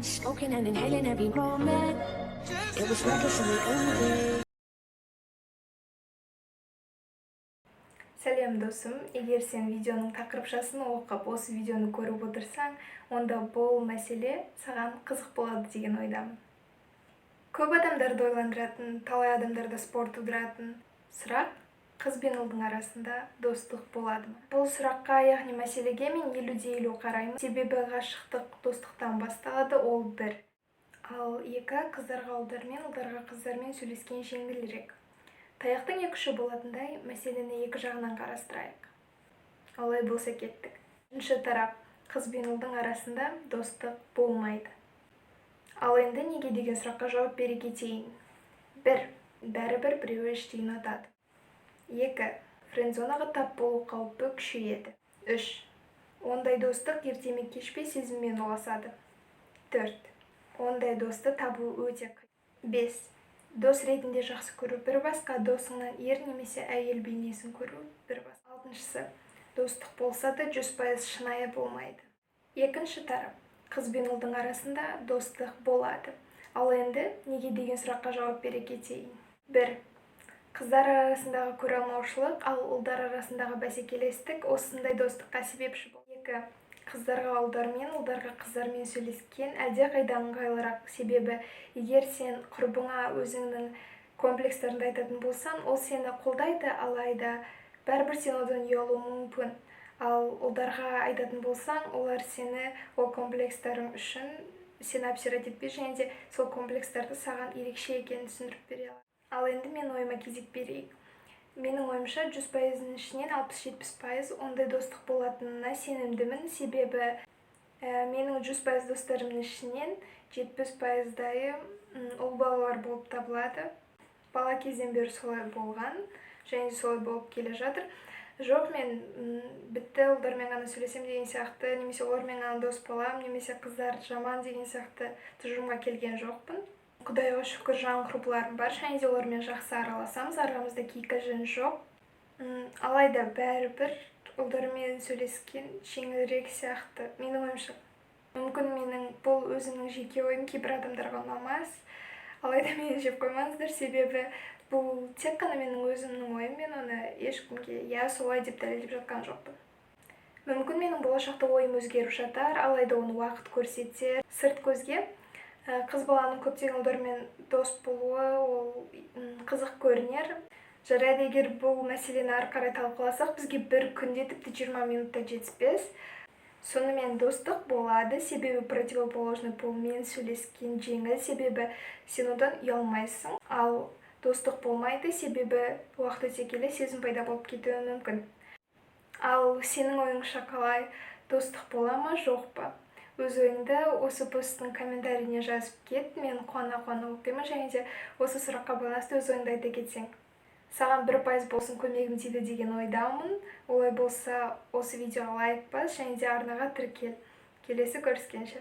Smoking and inhaling every moment. It was reckless and we owned it. Сәлем досым, егер сен видеоның тақырыпшасын оқып, осы видеоны көріп отырсаң, онда бұл мәселе саған қызық болады деген ойдамын. Көп адамдарды ойландыратын, талай адамдарда спор тудыратын сұрақ қыз бен ұлдың арасында достық болады ма? Бұл сұраққа, яғни мәселеге мен 50-50 қараймын. Себебі ғашықтық достықтан басталады, ол бір. Ал екі, қыздарға ұлдармен, ұлдарға қыздармен сөйлескен жеңілірек. Таяқтың екі ұшы болатындай мәселені екі жағынан қарастырайық. Олай болса кеттік. Бірінші тарап, қыз бен ұлдың арасында достық болмайды. Ал енді неге деген сұраққа жауап бере кетейін. Бір, бәрібір біреуі іштей ұнатады. Екі, френдзонаға тап болу қаупі күшейеді. Үш, ондай достық ерте ме кеш пе сезіммен ұласады. Төрт, ондай досты табу өте қиын. Бес, дос ретінде жақсы көру бір басқа, досыңнан ер немесе әйел бейнесін көру бір басқа. Алтыншысы, достық болса да 100% шынайы болмайды. Екінші тарап, қыз бен ұлдың арасында достық болады. Ал енді неге деген сұраққа жауап бере кетейін. Бір, қыздар арасындағы көреалмаушылық, ал ұлдар арасындағы бәсекелестік осындай достыққа себепші болды. Екі, қыздарға ұлдармен, ұлдарға қыздармен сөйлескен әлдеқайда ыңғайлырақ. Себебі егер сен құрбыңа өзіңнің комплекстеріңді айтатын болсаң, ол сені қолдайды, алайда бәрібір сен одан ұялуы мүмкін. Ал ұлдарға айтатын болсаң, олар сені ол комплекстарың үшін сені обсирать етпей, және де сол комплекстарды саған ерекше екенін түсіндіріп бере алады. Ал енді мен ойыма кезек берейік. Менің ойымша 100%-ның ішінен 60-70% ондай достық болатынына сенімдімін. Себебі менің 100% достарымның ішінен 70%-дайы ұл балалар болып табылады. Бала кезден бері солай болған, және солай болып келе жатыр. Жоқ, мен бітті ұлдармен ғана сөйлесем деген сияқты, немесе олармен ғана дос болам, немесе қыздар жаман деген сияқты тұжырымға келген жоқпын. Құдайға шүкір, жаңа құрбыларым бар, және де олармен жақсы араласамыз, арамызда кикілжің жоқ. Алайда бәрібір ұлдармен сөйлескен жеңілірек сияқты, менің ойымша. Мүмкін менің бұл өзімнің жеке ойым, кейбір адамдарға ұнамас, алайда мені жеп қоймаңыздар, себебі бұл тек қана менің өзімнің ойым, мен оны ешкімге солай деп дәлелдеп жатқан жоқпын. Мүмкін менің болашақта ойым өзгеріп жатар, алайда оны уақыт көрсетер. Сырт көзге қыз баланың көптеген ұлдармен дос болуы ол қызық көрінер. Жарайды, егер бұл мәселені ары қарай талқыласақ, бізге бір күнде тіпті 20 минутта жетіспес. Сонымен достық болады, себебі противоположный полмен сөйлескен жеңіл, себебі сен одан ұялмайсың. Ал достық болмайды, себебі уақыт өте келе сезім пайда болып кетуі мүмкін. Ал сенің ойыңша қалай, достық бола ма, жоқ па? Өз ойыңды осы посттың комментарийіне жазып кет, мен қуана-қуана оқимын, және де осы сұраққа байланысты өз ойыңды айта кетсең. Саған 1% болсын көмегім тиді деген ойдамын. Олай болса, осы видеоға лайк бас, және де арнаға тіркел. Келесі көріскенше.